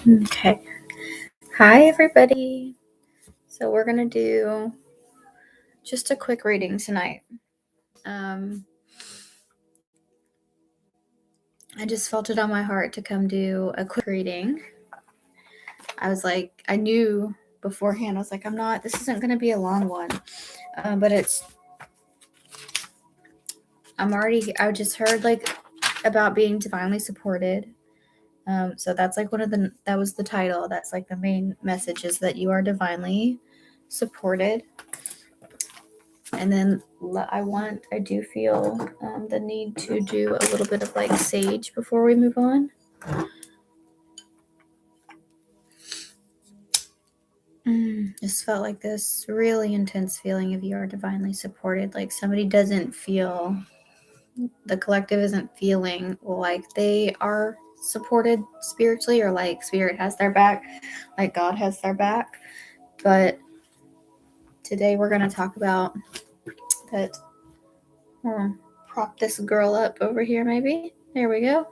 Okay. Hi, everybody. So we're going to do just a quick reading tonight. I just felt it on my heart to come do a quick reading. I knew beforehand, this isn't going to be a long one, but I just heard about being divinely supported. So that's that was the title. That's the main message is that you are divinely supported. And then I do feel the need to do a little bit of sage before we move on. Just felt like this really intense feeling of you are divinely supported. Like the collective isn't feeling like they are supported spiritually, or like spirit has their back, like God has their back. But today we're going to talk about that. Prop this girl up over here, maybe. There we go.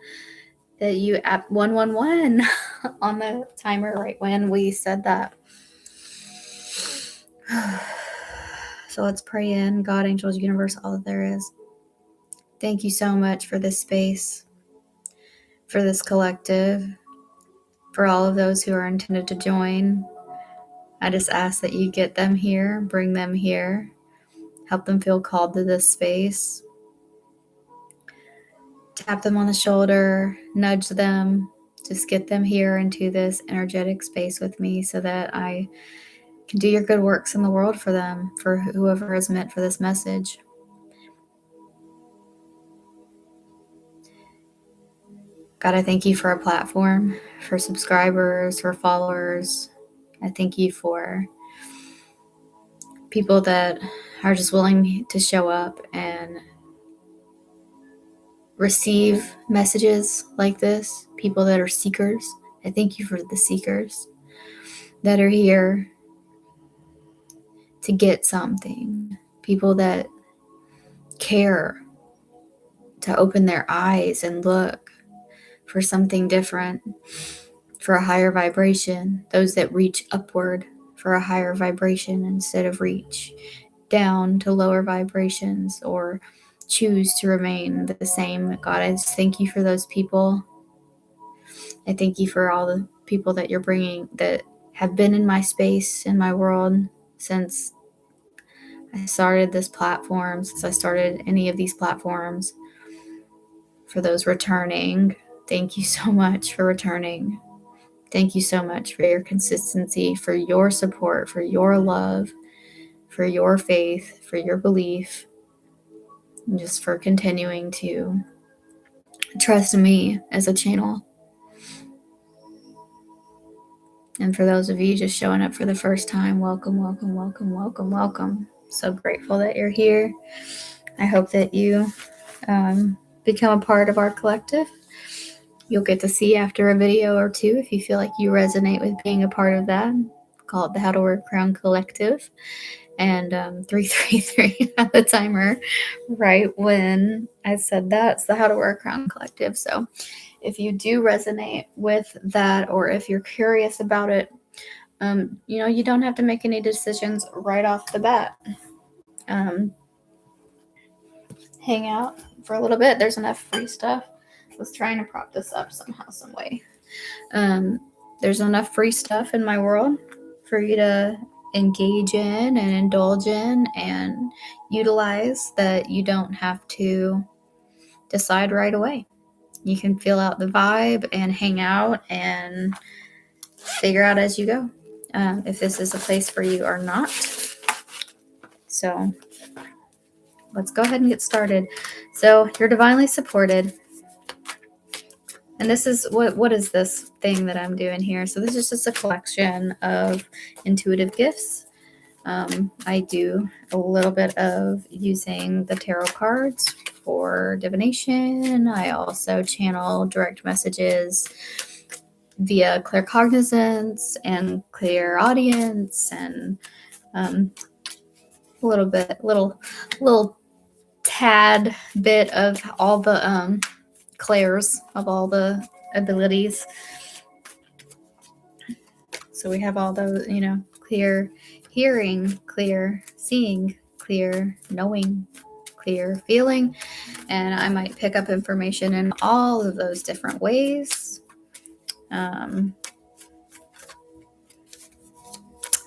That you at 111 on the timer right when we said that. So let's pray in. God, angels, universe, all that there is. Thank you so much for this space, for this collective, for all of those who are intended to join. I just ask that you get them here, bring them here, help them feel called to this space. Tap them on the shoulder, nudge them, just get them here into this energetic space with me so that I can do your good works in the world for them, for whoever is meant for this message. God, I thank you for a platform, for subscribers, for followers. I thank you for people that are just willing to show up and receive messages like this, people that are seekers. I thank you for the seekers that are here to get something, people that care to open their eyes and look for something different, for a higher vibration, those that reach upward for a higher vibration instead of reach down to lower vibrations or choose to remain the same. God, I just thank you for those people. I thank you for all the people that you're bringing that have been in my space, in my world, since I started this platform, since I started any of these platforms. For those returning, thank you so much for returning. Thank you so much for your consistency, for your support, for your love, for your faith, for your belief, and just for continuing to trust me as a channel. And for those of you just showing up for the first time, welcome, welcome, welcome, welcome, welcome. So grateful that you're here. I hope that you become a part of our collective. You'll get to see after a video or two if you feel like you resonate with being a part of that. Call it the How to Wear a Crown Collective. And 333 at the timer right when I said that. It's the How to Wear a Crown Collective. So if you do resonate with that, or if you're curious about it, you don't have to make any decisions right off the bat. Hang out for a little bit. There's enough free stuff. I was trying to prop this up somehow, some way. There's enough free stuff in my world for you to engage in and indulge in and utilize, that you don't have to decide right away. You can feel out the vibe and hang out and figure out as you go if this is a place for you or not. So let's go ahead and get started. So you're divinely supported. And this is what is this thing that I'm doing here? So this is just a collection of intuitive gifts. I do a little bit of using the tarot cards for divination. I also channel direct messages via claircognizance and clairaudience, and little tad bit of all the clairs, of all the abilities. So we have all those, clear hearing, clear seeing, clear knowing, clear feeling. And I might pick up information in all of those different ways. And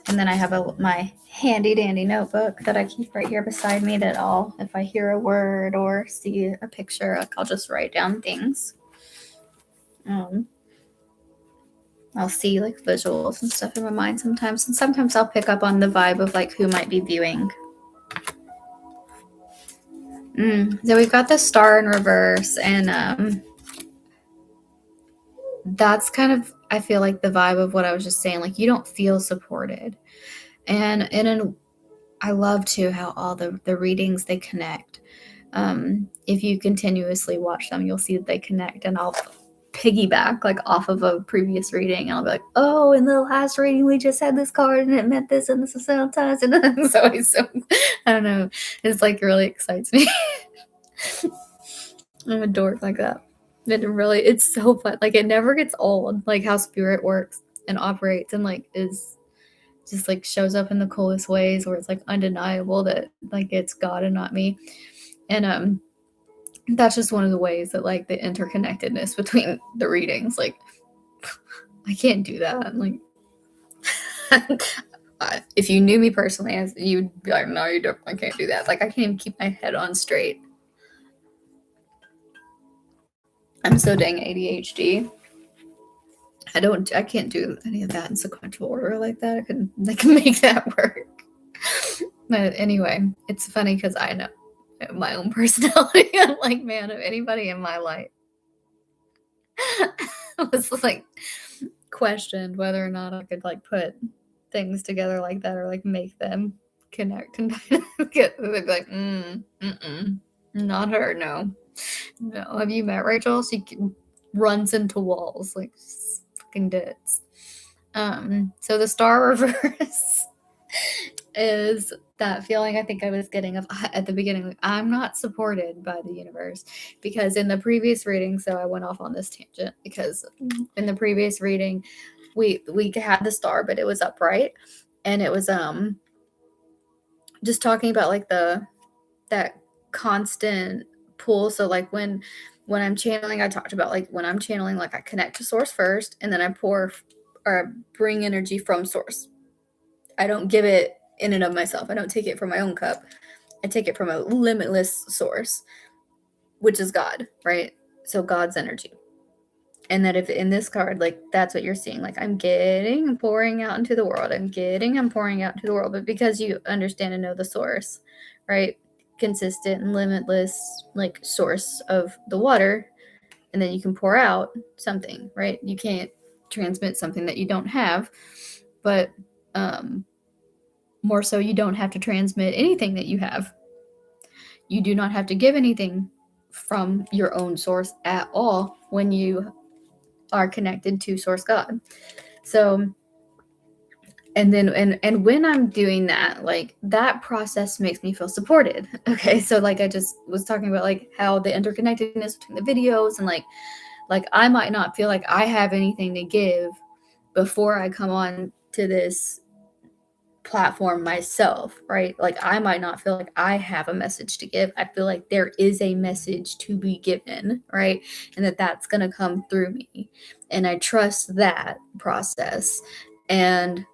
then I have my handy dandy notebook that I keep right here beside me that if I hear a word or see a picture, I'll just write down things. I'll see visuals and stuff in my mind sometimes. And sometimes I'll pick up on the vibe of who might be viewing. So we've got the star in reverse, and that's kind of, I feel like, the vibe of what I was just saying. You don't feel supported. And I love too how all the readings, they connect. If you continuously watch them, you'll see that they connect, and I'll piggyback off of a previous reading, and I'll be like, oh, in the last reading we just had this card and it meant this and this is sometimes, and it's always so, I don't know, it's really excites me. I'm a dork like that. It's so fun. It never gets old, how spirit works and operates and is just shows up in the coolest ways, where it's undeniable that it's God and not me. And that's just one of the ways that the interconnectedness between the readings, I can't do that. If you knew me personally, you'd be like, no, you don't, I can't do that. I can't even keep my head on straight. I'm so dang ADHD. I can't do any of that in sequential order like that. I can make that work. But anyway, it's funny because I know my own personality. I'm like, man, if anybody in my life was questioned whether or not I could put things together like that, or make them connect and they'd be like, not her, no. Have you met Rachel? She runs into walls fucking dits. So the star reverse is that feeling I think I was getting of at the beginning, I'm not supported by the universe, because in the previous reading, so I went off on this tangent because in the previous reading we had the star, but it was upright, and it was just talking about that constant pull. So when I'm channeling, I talked about when I'm channeling, I connect to source first, and then I pour or bring energy from source. I don't give it in and of myself. I don't take it from my own cup. I take it from a limitless source, which is God, right? So God's energy. And that if in this card, that's what you're seeing, I'm getting and pouring out into the world. I'm pouring out into the world. But because you understand and know the source, right? Consistent and limitless, source of the water, and then you can pour out something, right? You can't transmit something that you don't have, but more so, you don't have to transmit anything that you have. You do not have to give anything from your own source at all when you are connected to source God. So, and then, and when I'm doing that, that process makes me feel supported. Okay. So I just was talking about how the interconnectedness between the videos, and I might not feel like I have anything to give before I come on to this platform myself, right? I might not feel like I have a message to give. I feel like there is a message to be given, right? And that's going to come through me. And I trust that process. And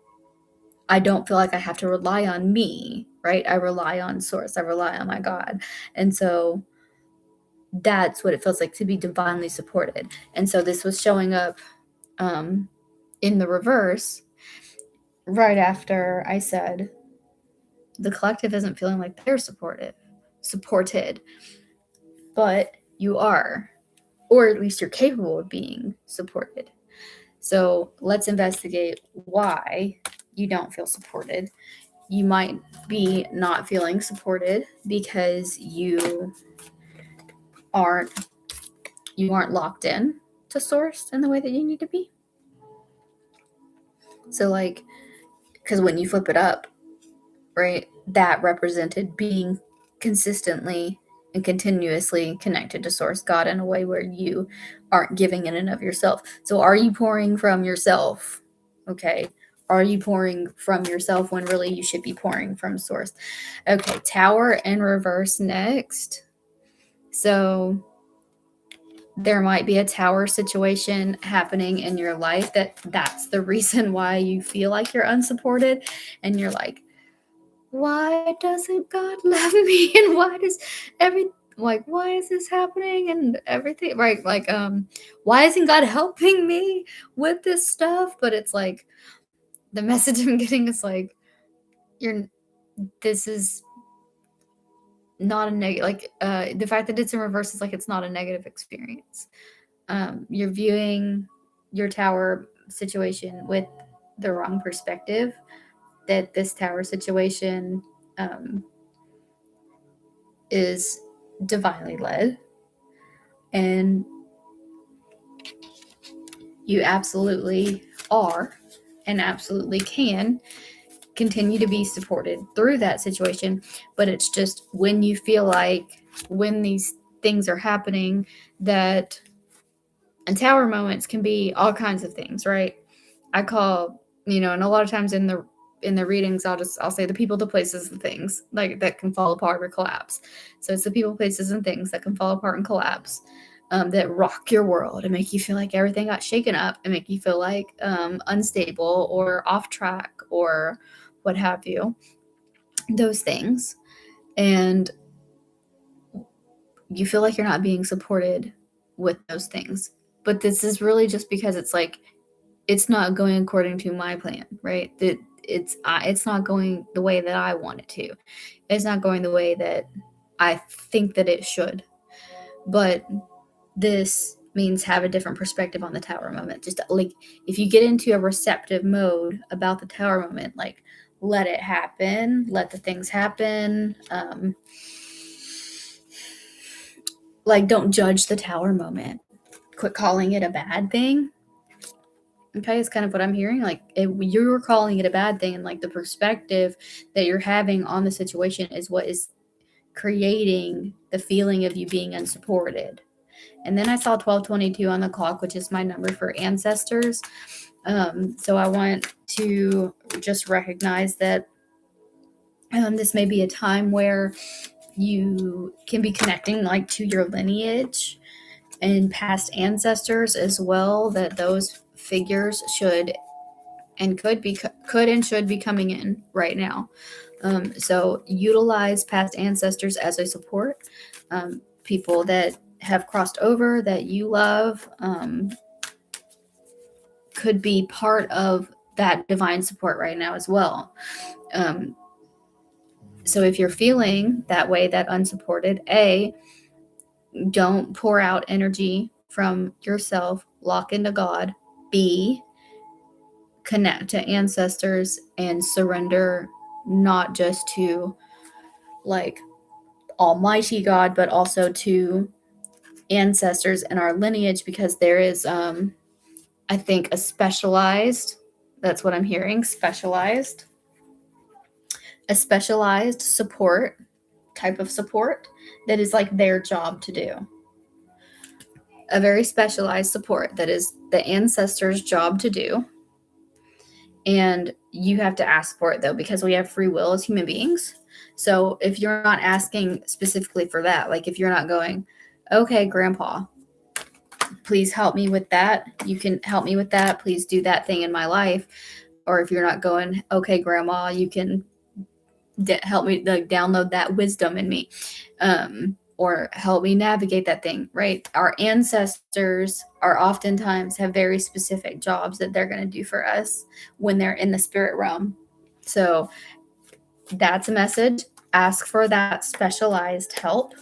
I don't feel like I have to rely on me, right? I rely on source. I rely on my God. And so that's what it feels like to be divinely supported. And so this was showing up in the reverse right after I said the collective isn't feeling like they're supported, but you are, or at least you're capable of being supported. So let's investigate why you don't feel supported. You might be not feeling supported because you aren't locked in to source in the way that you need to be. So because when you flip it up, right, that represented being consistently and continuously connected to source God in a way where you aren't giving in and of yourself. So are you pouring from yourself? Okay. are you pouring from yourself when really you should be pouring from source? Okay, Tower in reverse next. So there might be a tower situation happening in your life that's the reason why you feel like you're unsupported, and you're like, why doesn't God love me, and why is this happening and everything, right? Like, why isn't God helping me with this stuff? But it's like, the message I'm getting is like, this is not a negative, like, the fact that it's in reverse is like, it's not a negative experience. You're viewing your tower situation with the wrong perspective, that this tower situation is divinely led, and you absolutely are and absolutely can continue to be supported through that situation. But it's just when you feel like, when these things are happening, that, and tower moments can be all kinds of things, right? I call, and a lot of times in the readings, I'll say the people, the places, the things like that can fall apart or collapse. So it's the people, places, and things that can fall apart and collapse, that rock your world and make you feel like everything got shaken up, and make you feel like unstable or off track or what have you. Those things, and you feel like you're not being supported with those things. But this is really just because it's like, it's not going according to my plan, right? That it's not going the way that I want it to. It's not going the way that I think that it should. But this means have a different perspective on the tower moment. Just like, if you get into a receptive mode about the tower moment, like, let it happen, let the things happen. Like, don't judge the tower moment. Quit calling it a bad thing. Okay, it's kind of what I'm hearing. Like, you're calling it a bad thing, and like the perspective that you're having on the situation is what is creating the feeling of you being unsupported. And then I saw 1222 on the clock, which is my number for ancestors. So I want to just recognize that this may be a time where you can be connecting like to your lineage and past ancestors as well, that those figures should and could and should be coming in right now. So utilize past ancestors as a support. People that have crossed over that you love could be part of that divine support right now as well. So if you're feeling that way, that unsupported, don't pour out energy from yourself, lock into God. B, connect to ancestors and surrender, not just to like Almighty God, but also to ancestors in our lineage, because there is, I think, a specialized, that's what I'm hearing, a specialized support, type of support that is like their job to do. A very specialized support that is the ancestors' job to do. And you have to ask for it, though, because we have free will as human beings. So if you're not asking specifically for that, like if you're not going, okay, Grandpa, please help me with that. You can help me with that. Please do that thing in my life. Or if you're not going, okay, Grandma, you can help me download that wisdom in me. Or help me navigate that thing, right? Our ancestors are oftentimes have very specific jobs that they're going to do for us when they're in the spirit realm. So that's a message. Ask for that specialized help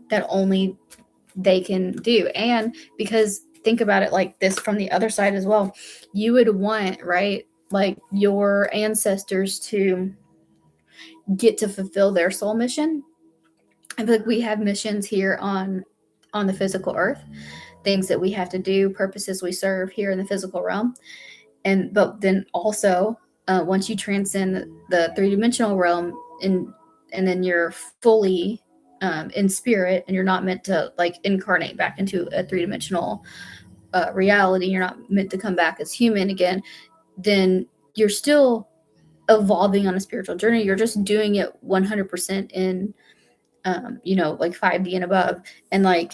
that only they can do. And because think about it like this from the other side as well, you would want, right, like your ancestors to get to fulfill their soul mission. I feel like we have missions here on the physical earth, things that we have to do, purposes we serve here in the physical realm. But then also, once you transcend the three-dimensional realm, and then you're fully in spirit, and you're not meant to like incarnate back into a three-dimensional reality, you're not meant to come back as human again, then you're still evolving on a spiritual journey. You're just doing it 100% in, like 5D and above. And like,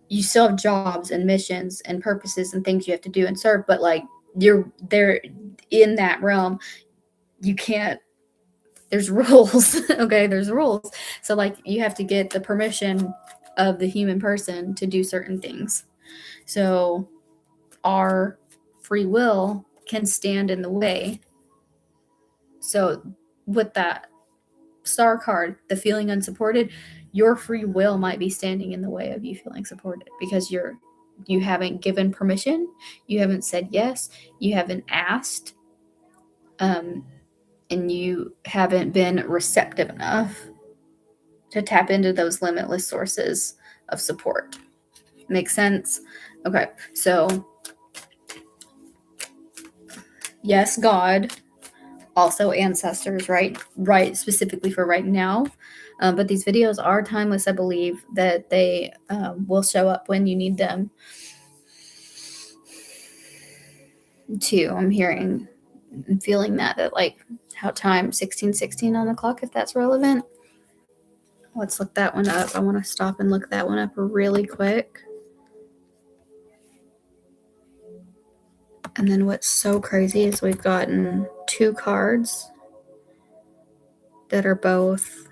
you still have jobs and missions and purposes and things you have to do and serve, but like, you're there in that realm. You can't, there's rules. Okay. There's rules. So like, you have to get the permission of the human person to do certain things. So our free will can stand in the way. So with that star card, the feeling unsupported, your free will might be standing in the way of you feeling supported because you haven't given permission, you haven't said yes, you haven't asked, and you haven't been receptive enough to tap into those limitless sources of support. Make sense? Okay, so yes, God, also ancestors, right, specifically for right now. But these videos are timeless. I believe that they will show up when you need them too. I'm hearing and feeling that like how time 1616 on the clock, if that's relevant. Let's look that one up. I want to stop and look that one up really quick. And then what's so crazy is we've gotten 2 cards that are both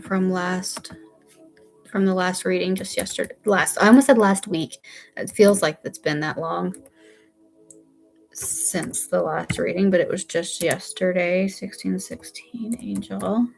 from the last reading just yesterday. I almost said last week. It feels like it's been that long since the last reading, but it was just yesterday. 1616 Angel.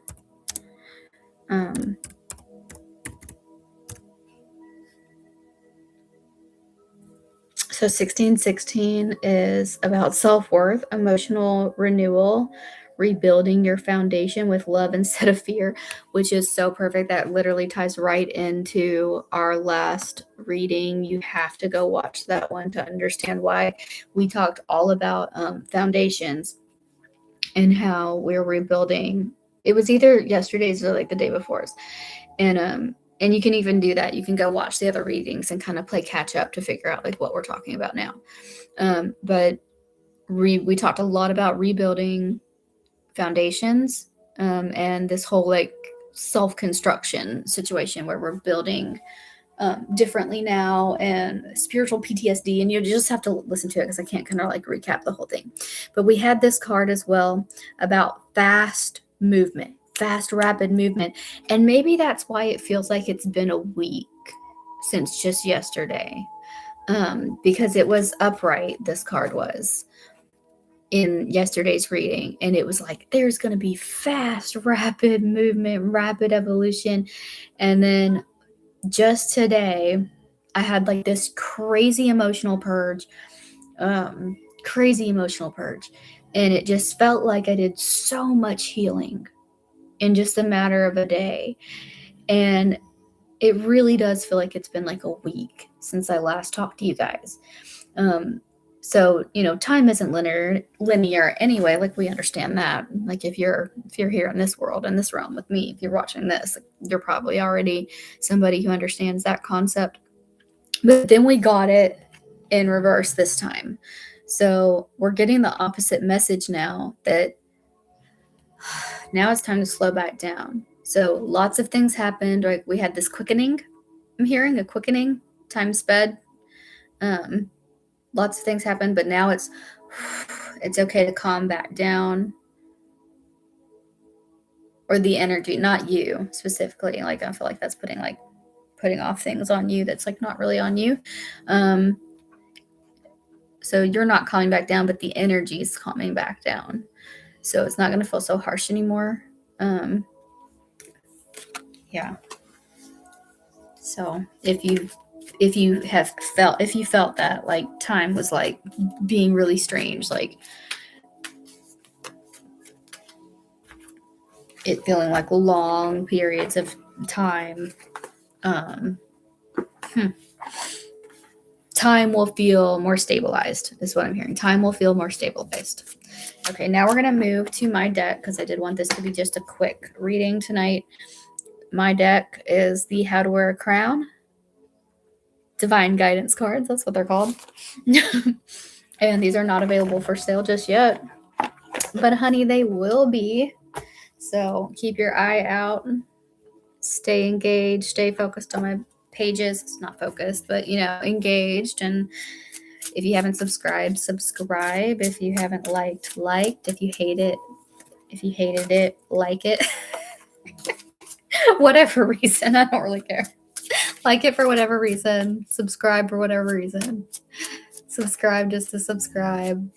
So 1616 is about self-worth, emotional renewal, rebuilding your foundation with love instead of fear, which is so perfect. That literally ties right into our last reading. You have to go watch that one to understand why. We talked all about foundations and how we're rebuilding. It was either yesterday's or like the day before's. And you can even do that. You can go watch the other readings and kind of play catch up to figure out like what we're talking about now. But we talked a lot about rebuilding foundations and this whole like self-construction situation where we're building differently now, and spiritual PTSD. And you just have to listen to it because I can't kind of like recap the whole thing. But we had this card as well about fast movement. Fast, rapid movement. And maybe that's why it feels like it's been a week since just yesterday. Because it was upright, this card was in yesterday's reading. And it was like, there's going to be fast, rapid movement, rapid evolution. And then just today, I had like this crazy emotional purge. And it just felt like I did so much healing in just a matter of a day. And it really does feel like it's been like a week since I last talked to you guys. So, time isn't linear anyway. Like, we understand that. Like, if you're here in this world, in this realm with me, if you're watching this, you're probably already somebody who understands that concept. But then we got it in reverse this time. So we're getting the opposite message now, that now it's time to slow back down. So lots of things happened. Like, we had this quickening. I'm hearing a quickening, time sped. Lots of things happened, but now it's okay to calm back down. Or the energy, not you specifically. Like, I feel like that's putting off things on you that's like not really on you. So you're not calming back down, but the energy is calming back down. So it's not going to feel so harsh anymore. Yeah. So if you felt that like time was like being really strange, like it feeling like long periods of time, time will feel more stabilized, is what I'm hearing. Time will feel more stabilized. Okay, now we're going to move to my deck because I did want this to be just a quick reading tonight. My deck is the How to Wear a Crown Divine Guidance cards. That's what they're called. And these are not available for sale just yet. But honey, they will be. So keep your eye out. Stay engaged. Stay focused on my pages. It's not focused, but engaged. And if you haven't subscribed, subscribe. If you haven't liked, liked. If you hated it, like it. Whatever reason, I don't really care. Like it for whatever reason. Subscribe for whatever reason. Subscribe just to subscribe.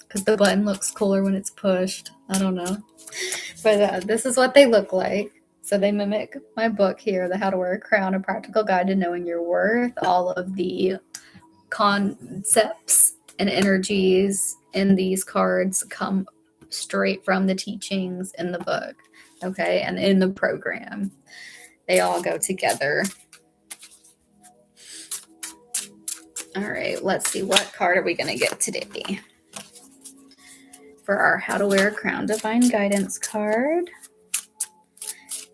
Because the button looks cooler when it's pushed. I don't know. But this is what they look like. So they mimic my book here, The How to Wear a Crown, A Practical Guide to Knowing Your Worth. All of the concepts and energies in these cards come straight from the teachings in the book, okay, and in the program. They all go together. All right, let's see. What card are we going to get today for our How to Wear a Crown Divine Guidance card?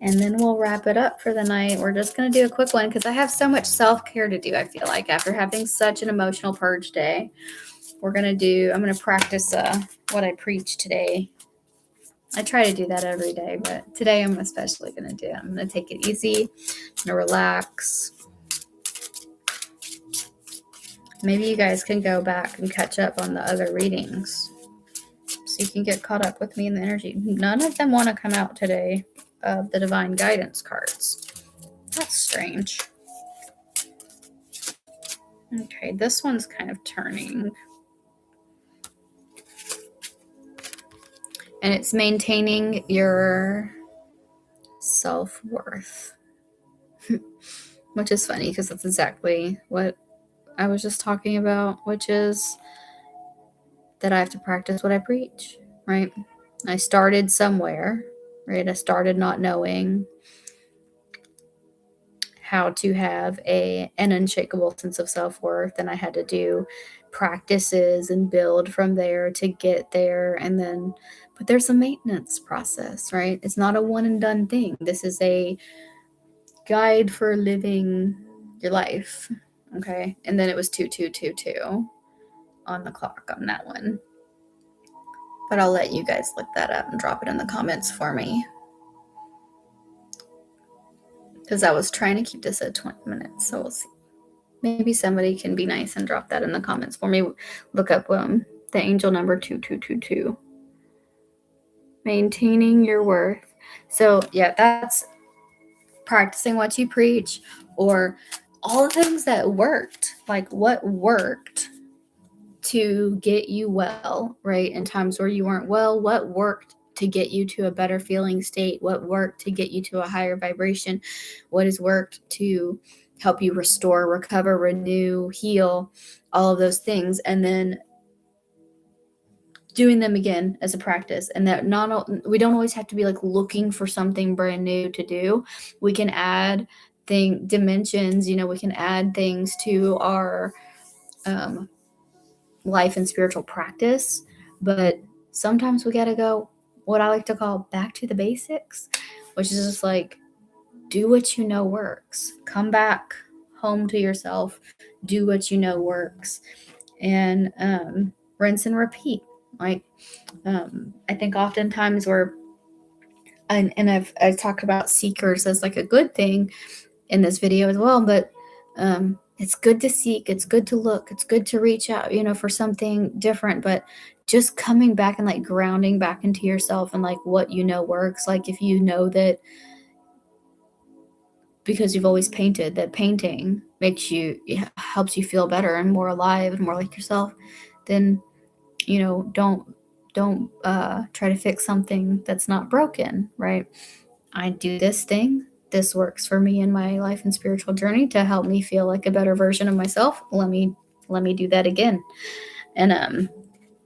And then we'll wrap it up for the night. We're just going to do a quick one because I have so much self-care to do, I feel like, after having such an emotional purge day. I'm going to practice what I preach today. I try to do that every day, but today I'm especially going to do it. I'm going to take it easy. I'm going to relax. Maybe you guys can go back and catch up on the other readings so you can get caught up with me in the energy. None of them want to come out today of the Divine Guidance cards. That's strange. Okay, this one's kind of turning. And it's maintaining your self-worth. Which is funny because that's exactly what I was just talking about, which is that I have to practice what I preach, right? I started somewhere, right? I started not knowing how to have an unshakable sense of self-worth, and I had to do practices and build from there to get there. And then, but there's a maintenance process, right? It's not a one and done thing. This is a guide for living your life, okay? And then it was 2222 on the clock on that one. But I'll let you guys look that up and drop it in the comments for me. Because I was trying to keep this at 20 minutes, so we'll see. Maybe somebody can be nice and drop that in the comments for me. Look up the angel number 2222. Maintaining your worth. So, yeah, that's practicing what you preach, or all the things that worked. Like, what worked to get you well, right? In times where you weren't well, what worked to get you to a better feeling state? What worked to get you to a higher vibration? What has worked to help you restore, recover, renew, heal, all of those things? And then doing them again as a practice. And that we don't always have to be like looking for something brand new to do. We can add dimensions, we can add things to our life and spiritual practice, but sometimes we got to go what I like to call back to the basics, which is just like, do what you know works. Come back home to yourself, do what you know works, and rinse and repeat. Like, I think oftentimes I've talked about seekers as like a good thing in this video as well, but it's good to seek, it's good to look, it's good to reach out, for something different, but just coming back and like grounding back into yourself and like what works. Like, if you know that because you've always painted, that painting helps you feel better and more alive and more like yourself, then don't try to fix something that's not broken, right? I do this thing. This works for me in my life and spiritual journey to help me feel like a better version of myself. Let me do that again. And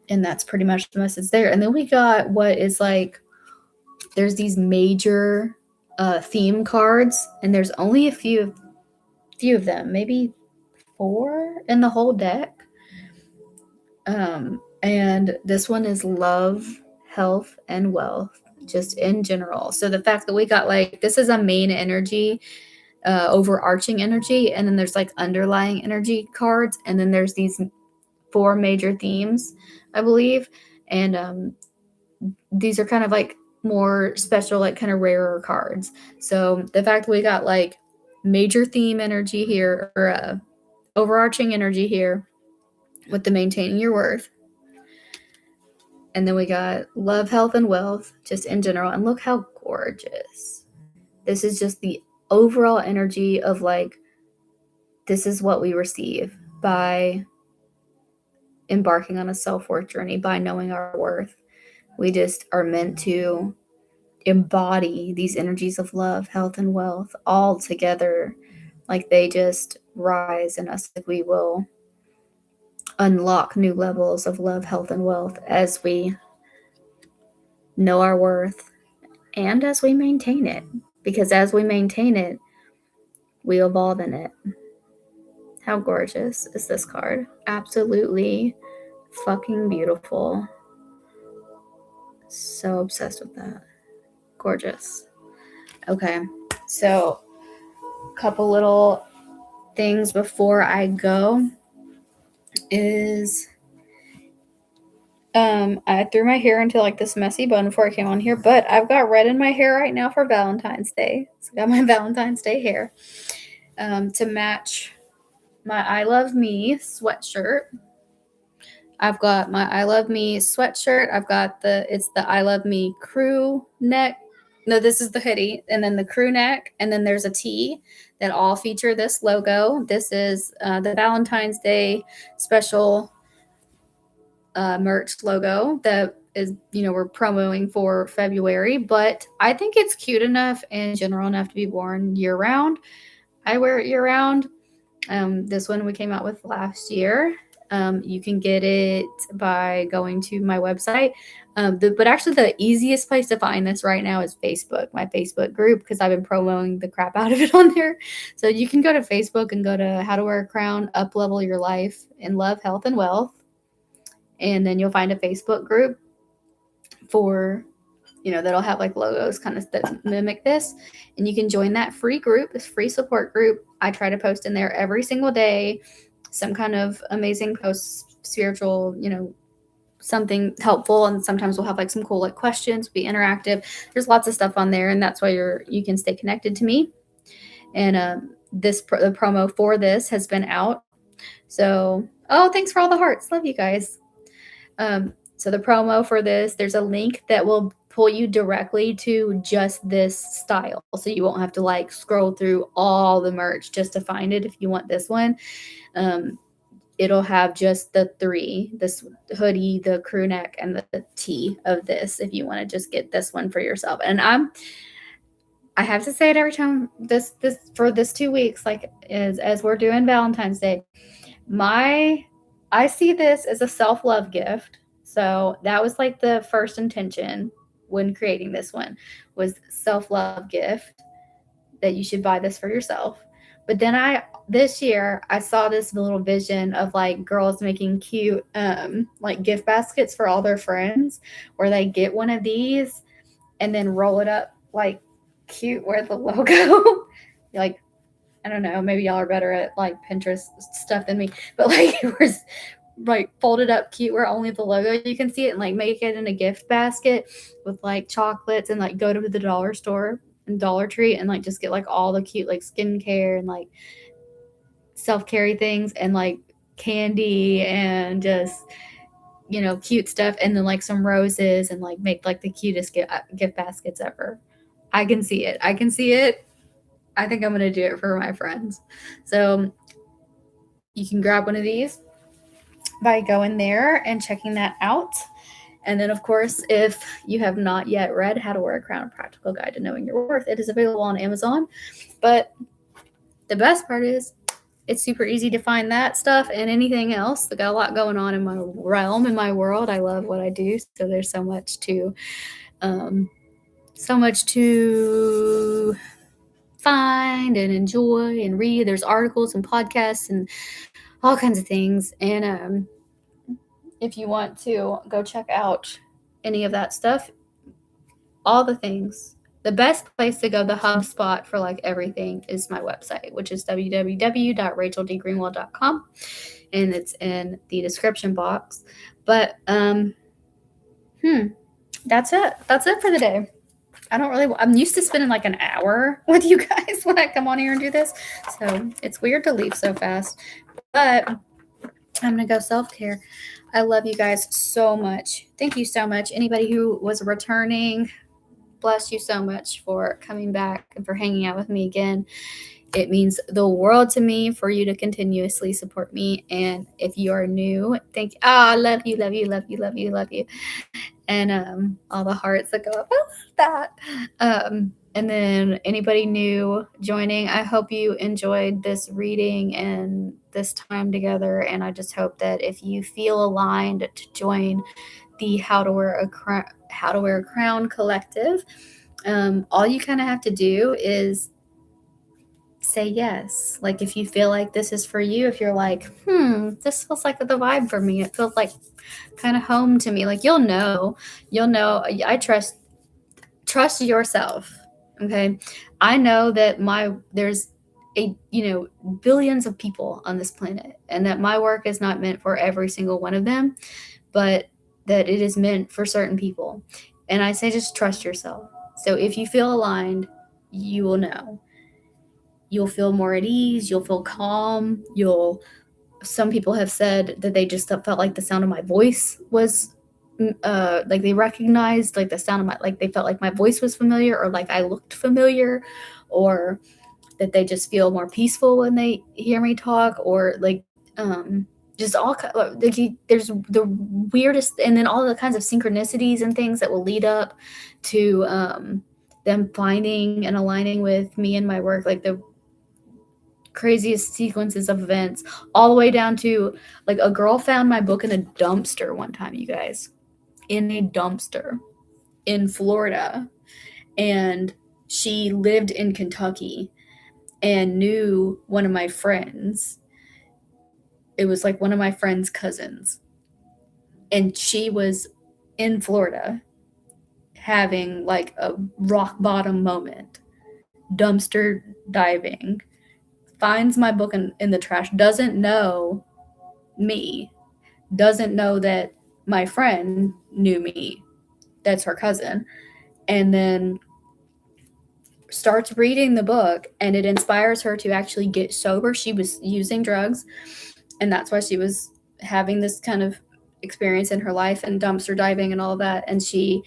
that's pretty much the message there. And then we got what is like, there's these major theme cards, and there's only a few of them, maybe 4 in the whole deck. And this one is love, health, and wealth, just in general. So the fact that we got like, this is a main energy, overarching energy, and then there's like underlying energy cards, and then there's these 4 major themes, I believe. And these are kind of like more special, like kind of rarer cards. So the fact that we got like major theme energy here, or overarching energy here with the maintaining your worth. And then we got love, health, and wealth just in general. And look how gorgeous. This is just the overall energy of like, this is what we receive by embarking on a self-worth journey, by knowing our worth. We just are meant to embody these energies of love, health, and wealth all together. Like they just rise in us. Like we will unlock new levels of love, health, and wealth as we know our worth and as we maintain it. Because as we maintain it, we evolve in it. How gorgeous is this card? Absolutely fucking beautiful. So obsessed with that. Gorgeous. Okay, so a couple little things before I go is I threw my hair into like this messy bun before I came on here, but I've got red in my hair right now for Valentine's Day. So I got my Valentine's Day hair to match my I Love Me sweatshirt. I've got my I Love Me sweatshirt. I've got it's the I Love Me crew neck. No, this is the hoodie, and then the crew neck, and then there's a tee that all feature this logo. This is the Valentine's Day special merch logo that is, we're promoting for February, but I think it's cute enough and general enough to be worn year round. I wear it year round. This one we came out with last year. You can get it by going to my website. But actually the easiest place to find this right now is Facebook, my Facebook group, because I've been promoting the crap out of it on there. So you can go to Facebook and go to How to Wear a Crown, Up Level Your Life in Love, Health, and Wealth. And then you'll find a Facebook group for, that'll have like logos kind of that mimic this. And you can join that free group, this free support group. I try to post in there every single day, some kind of amazing post, spiritual, something helpful. And sometimes we'll have like some cool like questions, be interactive. There's lots of stuff on there. And that's why you can stay connected to me. And the promo for this has been out. So, thanks for all the hearts. Love you guys. So the promo for this, there's a link that will pull you directly to just this style. So you won't have to like scroll through all the merch just to find it if you want this one. It'll have just the 3, this hoodie, the crew neck, and the tee of this if you want to just get this one for yourself. And I have to say it every time this for this 2 weeks, like as we're doing Valentine's Day, I see this as a self-love gift. So that was like the first intention when creating this one, was self-love gift, that you should buy this for yourself. But then this year I saw this little vision of like girls making cute like gift baskets for all their friends, where they get one of these and then roll it up like cute with the logo. Like, I don't know, maybe y'all are better at like Pinterest stuff than me, but like where's like folded up cute where only the logo you can see it, and like make it in a gift basket with like chocolates, and like go to the dollar store and Dollar Tree and like just get like all the cute like skincare and like self-care things and like candy and just cute stuff, and then like some roses, and like make like the cutest gift baskets ever. I can see it. I think I'm gonna do it for my friends. So you can grab one of these by going there and checking that out. And then, of course, if you have not yet read How to Wear a Crown, A Practical Guide to Knowing Your Worth, it is available on Amazon. But the best part is it's super easy to find that stuff and anything else. I got a lot going on in my realm, in my world. I love what I do. So there's so much to find and enjoy and read. There's articles and podcasts and all kinds of things. And if you want to go check out any of that stuff, all the things the best place to go, the hub spot for like everything, is my website, which is www.racheldgreenwell.com, and it's in the description box. But that's it. That's it for the day. I'm used to spending like an hour with you guys when I come on here and do this. So it's weird to leave so fast. But I'm going to go self-care. I love you guys so much. Thank you so much. Anybody who was returning, bless you so much for coming back and for hanging out with me again. It means the world to me for you to continuously support me. And if you are new, thank you. I love you, love you, love you, love you, love you. And all the hearts that go up. I love that. And then anybody new joining, I hope you enjoyed this reading and this time together. And I just hope that if you feel aligned to join the How to Wear a Crown collective, all you kind of have to do is say yes. Like if you feel like this is for you, if you're like, this feels like the vibe for me, it feels like kind of home to me, like you'll know. I trust yourself. Okay, I know that there's billions of people on this planet, and that my work is not meant for every single one of them, but that it is meant for certain people. And I say just trust yourself. So if you feel aligned, you will know. You'll feel more at ease, you'll feel calm, some people have said that they just felt like the sound of my voice was like they recognized like the sound of like they felt like my voice was familiar, or like I looked familiar, or that they just feel more peaceful when they hear me talk, or like just all there's the weirdest, and then all the kinds of synchronicities and things that will lead up to them finding and aligning with me and my work, like the craziest sequences of events, all the way down to like a girl found my book in a dumpster one time, you guys, in a dumpster in Florida, and she lived in Kentucky and knew one of my friends. It was like one of my friend's cousins, and she was in Florida having like a rock bottom moment, dumpster diving, finds my book in the trash, doesn't know me, doesn't know that my friend knew me, that's her cousin, and then starts reading the book, and it inspires her to actually get sober. She was using drugs, and that's why she was having this kind of experience in her life and dumpster diving and all of that. And she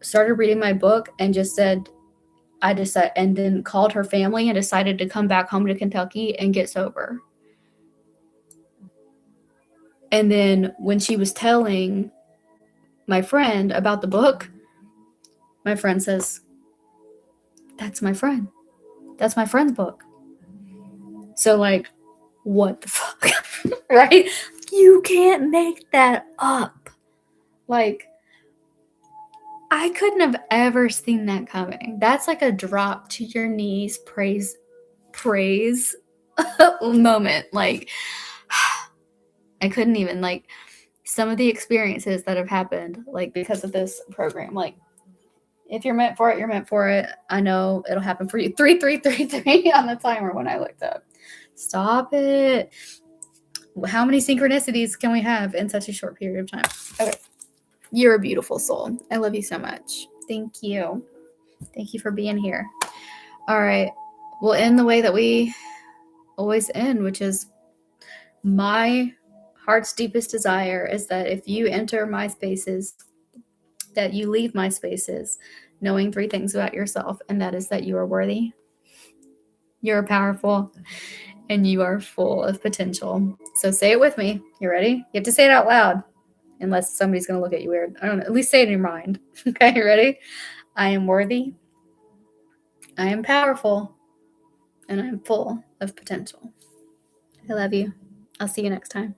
started reading my book and just said, and then called her family and decided to come back home to Kentucky and get sober. And then when she was telling my friend about the book, my friend says, that's my friend. That's my friend's book. So like, what the fuck? Right? You can't make that up. Like, I couldn't have ever seen that coming. That's like a drop to your knees praise moment. Like, I couldn't even, like, some of the experiences that have happened, like, because of this program, like, if you're meant for it, you're meant for it. I know it'll happen for you. 3333 on the timer when I looked up. Stop it. How many synchronicities can we have in such a short period of time? Okay. You're a beautiful soul. I love you so much. Thank you. Thank you for being here. All right. We'll end the way that we always end, which is my heart's deepest desire is that if you enter my spaces, that you leave my spaces knowing 3 things about yourself, and that is that you are worthy, you're powerful, and you are full of potential. So say it with me. You ready? You have to say it out loud, unless somebody's going to look at you weird. I don't know. At least say it in your mind. Okay, you ready? I am worthy, I am powerful, and I am full of potential. I love you. I'll see you next time.